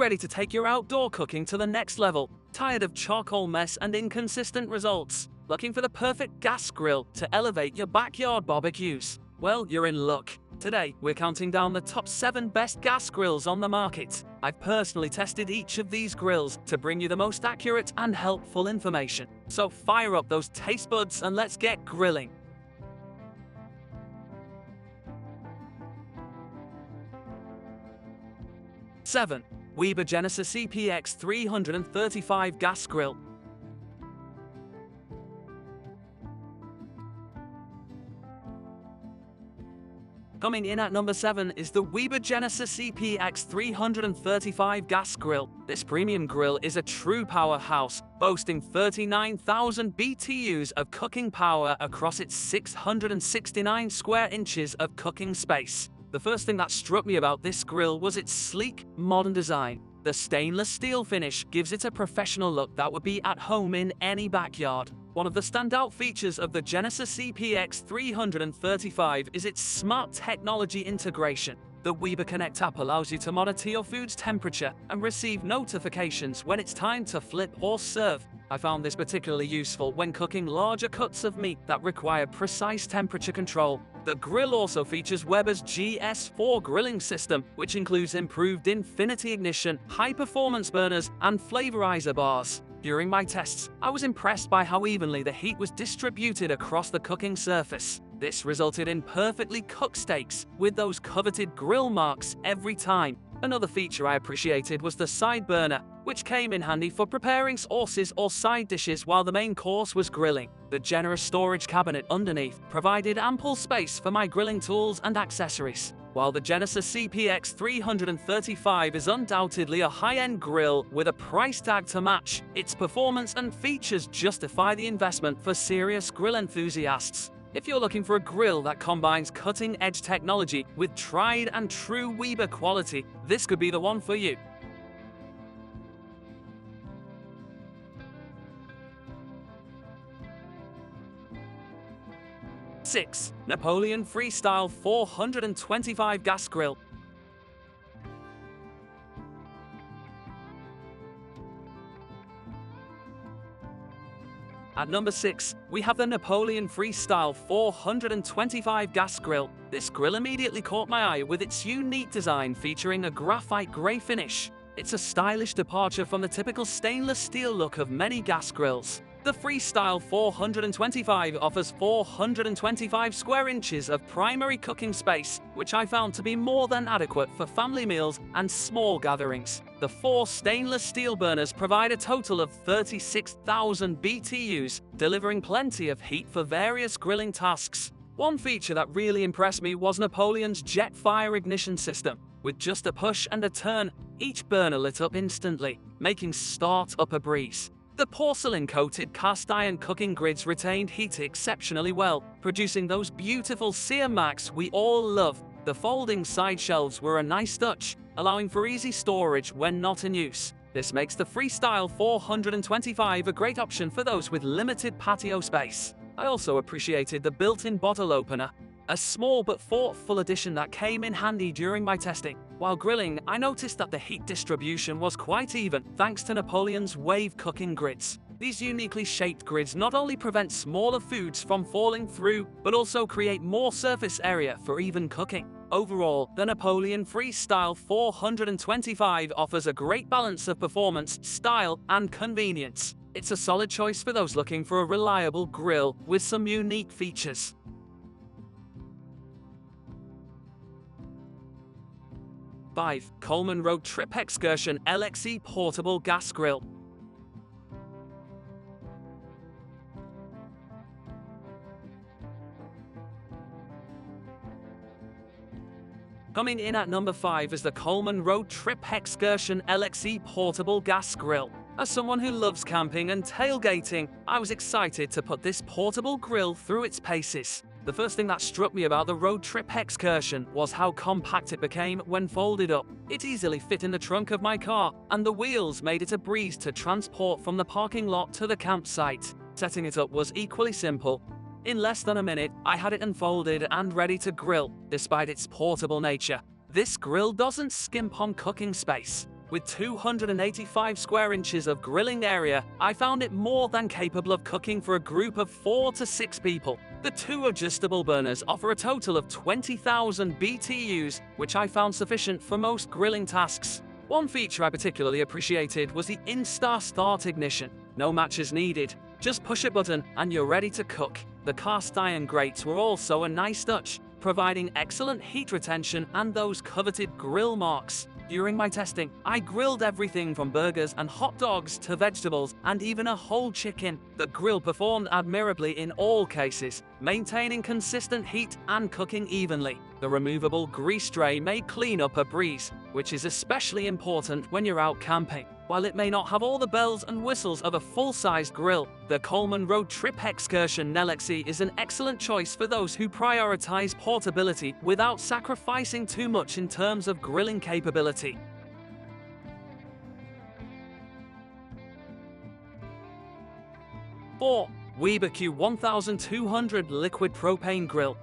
ready to take your outdoor cooking to the next level? Tired of charcoal mess and inconsistent results? Looking for the perfect gas grill to elevate your backyard barbecues? Well, you're in luck. Today, we're counting down the top 7 best gas grills on the market. I've personally tested each of these grills to bring you the most accurate and helpful information. So fire up those taste buds and let's get grilling. Seven. Weber Genesis EPX 335 Gas Grill. Coming in at number 7 is the Weber Genesis EPX 335 Gas Grill. This premium grill is a true powerhouse, boasting 39,000 BTUs of cooking power across its 669 square inches of cooking space. The first thing that struck me about this grill was its sleek, modern design. The stainless steel finish gives it a professional look that would be at home in any backyard. One of the standout features of the Genesis EPX 335 is its smart technology integration. The Weber Connect app allows you to monitor your food's temperature and receive notifications when it's time to flip or serve. I found this particularly useful when cooking larger cuts of meat that require precise temperature control. The grill also features Weber's GS4 grilling system, which includes improved infinity ignition, high-performance burners, and flavorizer bars. During my tests, I was impressed by how evenly the heat was distributed across the cooking surface. This resulted in perfectly cooked steaks with those coveted grill marks every time. Another feature I appreciated was the side burner, which came in handy for preparing sauces or side dishes while the main course was grilling. The generous storage cabinet underneath provided ample space for my grilling tools and accessories. While the Genesis CPX 335 is undoubtedly a high-end grill with a price tag to match, its performance and features justify the investment for serious grill enthusiasts. If you're looking for a grill that combines cutting-edge technology with tried and true Weber quality, this could be the one for you. 6. Napoleon Freestyle 425 Gas Grill. At number 6, we have the Napoleon Freestyle 425 Gas Grill. This grill immediately caught my eye with its unique design featuring a graphite grey finish. It's a stylish departure from the typical stainless steel look of many gas grills. The Freestyle 425 offers 425 square inches of primary cooking space, which I found to be more than adequate for family meals and small gatherings. The 4 stainless steel burners provide a total of 36,000 BTUs, delivering plenty of heat for various grilling tasks. One feature that really impressed me was Napoleon's jet fire ignition system. With just a push and a turn, each burner lit up instantly, making start-up a breeze. The porcelain-coated cast iron cooking grids retained heat exceptionally well, producing those beautiful sear marks we all love. The folding side shelves were a nice touch, allowing for easy storage when not in use. This makes the Freestyle 425 a great option for those with limited patio space. I also appreciated the built-in bottle opener, a small but thoughtful addition that came in handy during my testing. While grilling, I noticed that the heat distribution was quite even thanks to Napoleon's wave cooking grids. These uniquely shaped grids not only prevent smaller foods from falling through, but also create more surface area for even cooking. Overall, the Napoleon Freestyle 425 offers a great balance of performance, style, and convenience. It's a solid choice for those looking for a reliable grill with some unique features. 5. Coleman RoadTrip X-cursion LXE Portable Gas Grill. Coming in at number 5 is the Coleman RoadTrip X-cursion LXE Portable Gas Grill. As someone who loves camping and tailgating, I was excited to put this portable grill through its paces. The first thing that struck me about the RoadTrip X-cursion was how compact it became when folded up. It easily fit in the trunk of my car, and the wheels made it a breeze to transport from the parking lot to the campsite. Setting it up was equally simple. In less than a minute, I had it unfolded and ready to grill. Despite its portable nature, this grill doesn't skimp on cooking space. With 285 square inches of grilling area, I found it more than capable of cooking for a group of 4 to 6 people. The two adjustable burners offer a total of 20,000 BTUs, which I found sufficient for most grilling tasks. One feature I particularly appreciated was the Start ignition. No matches needed. Just push a button and you're ready to cook. The cast iron grates were also a nice touch, providing excellent heat retention and those coveted grill marks. During my testing, I grilled everything from burgers and hot dogs to vegetables and even a whole chicken. The grill performed admirably in all cases, maintaining consistent heat and cooking evenly. The removable grease tray may clean up a breeze, which is especially important when you're out camping. While it may not have all the bells and whistles of a full-sized grill, the Coleman RoadTrip X-cursion Nelexi is an excellent choice for those who prioritize portability without sacrificing too much in terms of grilling capability. Four, Weber Q1200 Liquid Propane Grill.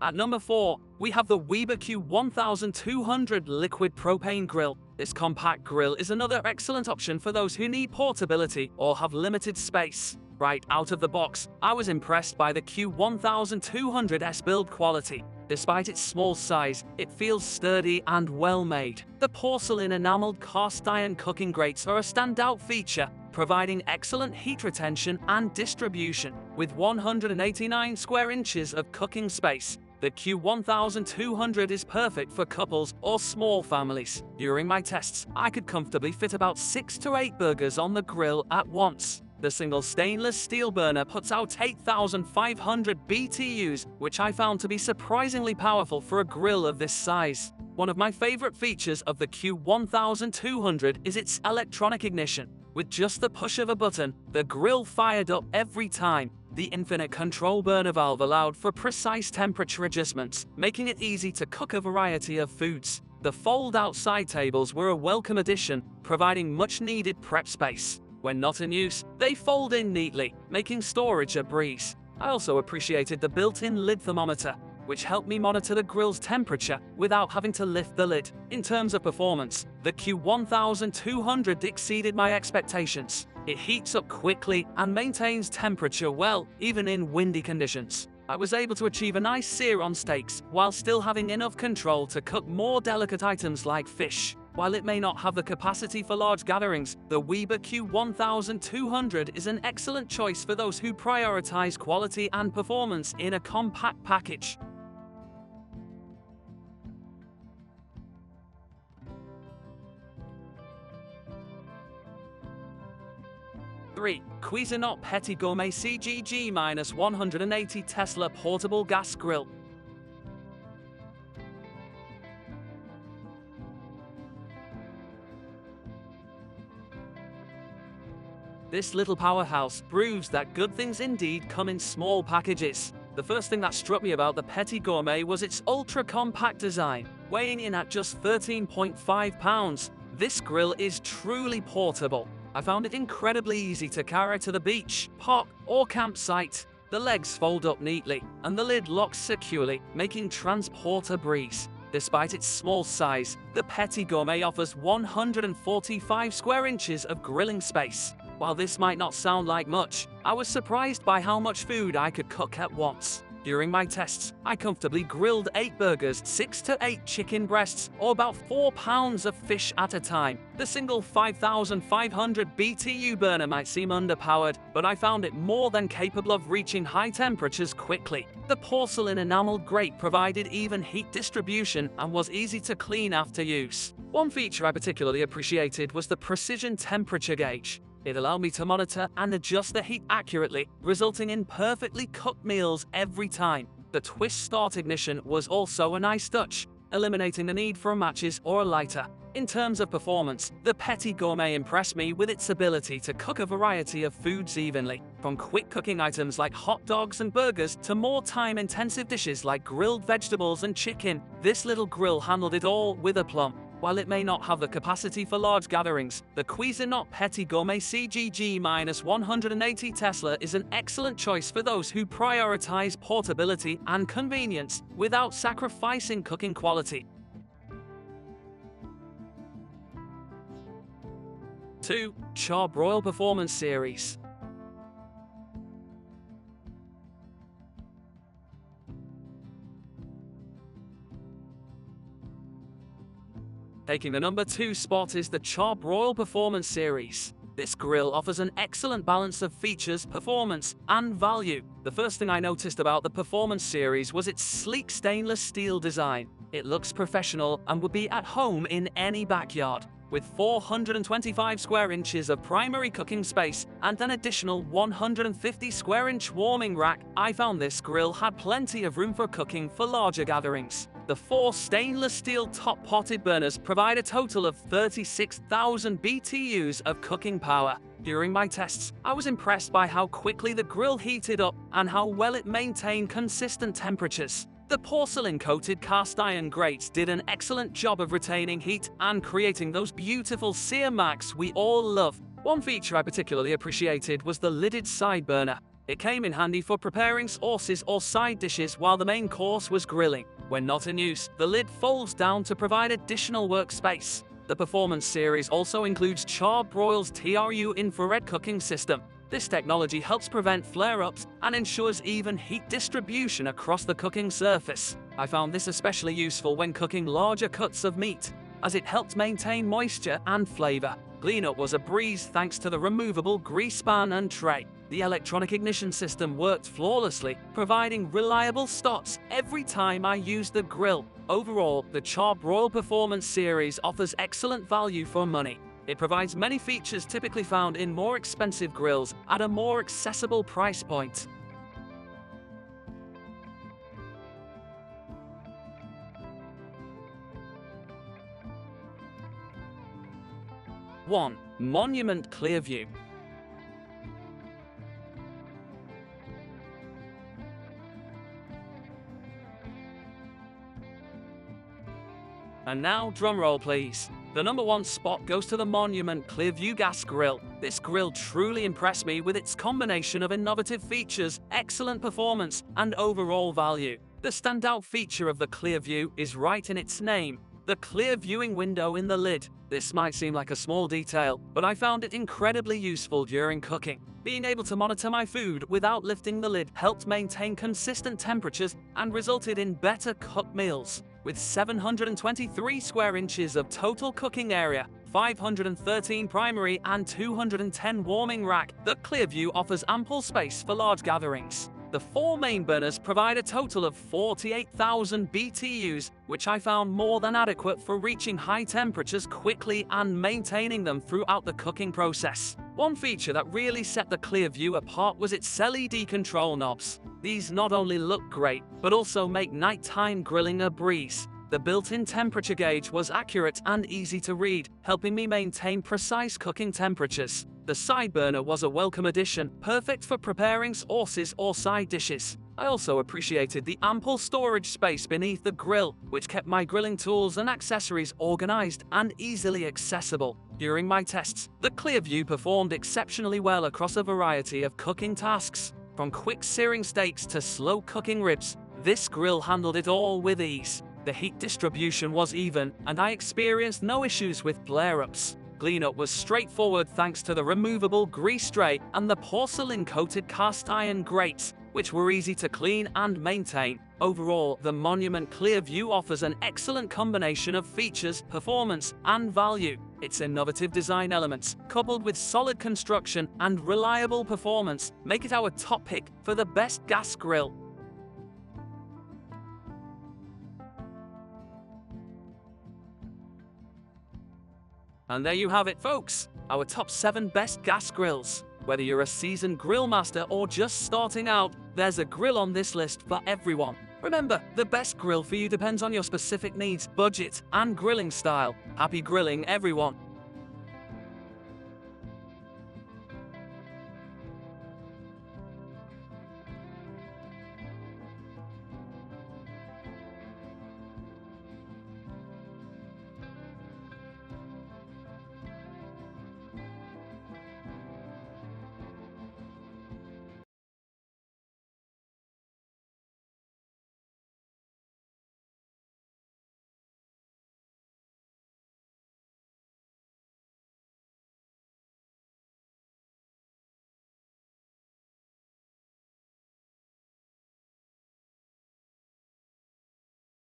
At number 4, we have the Weber Q1200 Liquid Propane Grill. This compact grill is another excellent option for those who need portability or have limited space. Right out of the box, I was impressed by the Q1200's build quality. Despite its small size, it feels sturdy and well made. The porcelain enameled cast iron cooking grates are a standout feature, providing excellent heat retention and distribution. With 189 square inches of cooking space, the Q1200 is perfect for couples or small families. During my tests, I could comfortably fit about 6 to 8 burgers on the grill at once. The single stainless steel burner puts out 8,500 BTUs, which I found to be surprisingly powerful for a grill of this size. One of my favorite features of the Q1200 is its electronic ignition. With just the push of a button, the grill fired up every time. The infinite control burner valve allowed for precise temperature adjustments, making it easy to cook a variety of foods. The fold-out side tables were a welcome addition, providing much-needed prep space. When not in use, they fold in neatly, making storage a breeze. I also appreciated the built-in lid thermometer, which helped me monitor the grill's temperature without having to lift the lid. In terms of performance, the Q1200 exceeded my expectations. It heats up quickly and maintains temperature well, even in windy conditions. I was able to achieve a nice sear on steaks while still having enough control to cook more delicate items like fish. While it may not have the capacity for large gatherings, the Weber Q1200 is an excellent choice for those who prioritize quality and performance in a compact package. 3. Cuisinart Petit Gourmet CGG-180 Tesla Portable Gas Grill. This little powerhouse proves that good things indeed come in small packages. The first thing that struck me about the Petit Gourmet was its ultra-compact design. Weighing in at just 13.5 pounds, this grill is truly portable. I found it incredibly easy to carry to the beach, park, or campsite. The legs fold up neatly, and the lid locks securely, making transport a breeze. Despite its small size, the Petit Gourmet offers 145 square inches of grilling space. While this might not sound like much, I was surprised by how much food I could cook at once. During my tests, I comfortably grilled 8 burgers, 6 to 8 chicken breasts, or about 4 pounds of fish at a time. The single 5,500 BTU burner might seem underpowered, but I found it more than capable of reaching high temperatures quickly. The porcelain enameled grate provided even heat distribution and was easy to clean after use. One feature I particularly appreciated was the precision temperature gauge. It allowed me to monitor and adjust the heat accurately, resulting in perfectly cooked meals every time. The Start ignition was also a nice touch, eliminating the need for matches or a lighter. In terms of performance, the Petit Gourmet impressed me with its ability to cook a variety of foods evenly. From quick cooking items like hot dogs and burgers to more time-intensive dishes like grilled vegetables and chicken, this little grill handled it all with aplomb. While it may not have the capacity for large gatherings, the Cuisinart Petit Gourmet CGG-180 Tesla is an excellent choice for those who prioritize portability and convenience without sacrificing cooking quality. 2. Char-Broil Performance Series. Taking the number 2 spot is the Char-Broil Performance Series. This grill offers an excellent balance of features, performance, and value. The first thing I noticed about the Performance Series was its sleek stainless steel design. It looks professional and would be at home in any backyard. With 425 square inches of primary cooking space and an additional 150 square inch warming rack, I found this grill had plenty of room for cooking for larger gatherings. The 4 stainless steel top-potted burners provide a total of 36,000 BTUs of cooking power. During my tests, I was impressed by how quickly the grill heated up and how well it maintained consistent temperatures. The porcelain-coated cast iron grates did an excellent job of retaining heat and creating those beautiful sear marks we all love. One feature I particularly appreciated was the lidded side burner. It came in handy for preparing sauces or side dishes while the main course was grilling. When not in use, the lid folds down to provide additional workspace. The Performance Series also includes Char-Broil's TRU infrared cooking system. This technology helps prevent flare-ups and ensures even heat distribution across the cooking surface. I found this especially useful when cooking larger cuts of meat, as it helped maintain moisture and flavor. Cleanup was a breeze thanks to the removable grease pan and tray. The electronic ignition system worked flawlessly, providing reliable starts every time I used the grill. Overall, the Char-Broil Performance Series offers excellent value for money. It provides many features typically found in more expensive grills at a more accessible price point. 1. Monument Clearview. And now, drumroll please. The number 1 spot goes to the Monument Clearview Gas Grill. This grill truly impressed me with its combination of innovative features, excellent performance, and overall value. The standout feature of the Clearview is right in its name, the clear viewing window in the lid. This might seem like a small detail, but I found it incredibly useful during cooking. Being able to monitor my food without lifting the lid helped maintain consistent temperatures and resulted in better cooked meals. With 723 square inches of total cooking area, 513 primary and 210 warming rack, the Clearview offers ample space for large gatherings. The 4 main burners provide a total of 48,000 BTUs, which I found more than adequate for reaching high temperatures quickly and maintaining them throughout the cooking process. One feature that really set the Clearview apart was its LED control knobs. These not only look great, but also make nighttime grilling a breeze. The built-in temperature gauge was accurate and easy to read, helping me maintain precise cooking temperatures. The side burner was a welcome addition, perfect for preparing sauces or side dishes. I also appreciated the ample storage space beneath the grill, which kept my grilling tools and accessories organized and easily accessible. During my tests, the Clearview performed exceptionally well across a variety of cooking tasks. From quick searing steaks to slow cooking ribs, this grill handled it all with ease. The heat distribution was even, and I experienced no issues with flare-ups. Cleanup was straightforward thanks to the removable grease tray and the porcelain-coated cast iron grates, which were easy to clean and maintain. Overall, the Monument Clearview offers an excellent combination of features, performance, and value. Its innovative design elements, coupled with solid construction and reliable performance, make it our top pick for the best gas grill. And there you have it, folks, our top 7 best gas grills. Whether you're a seasoned grill master or just starting out, there's a grill on this list for everyone. Remember, the best grill for you depends on your specific needs, budget, and grilling style. Happy grilling, everyone!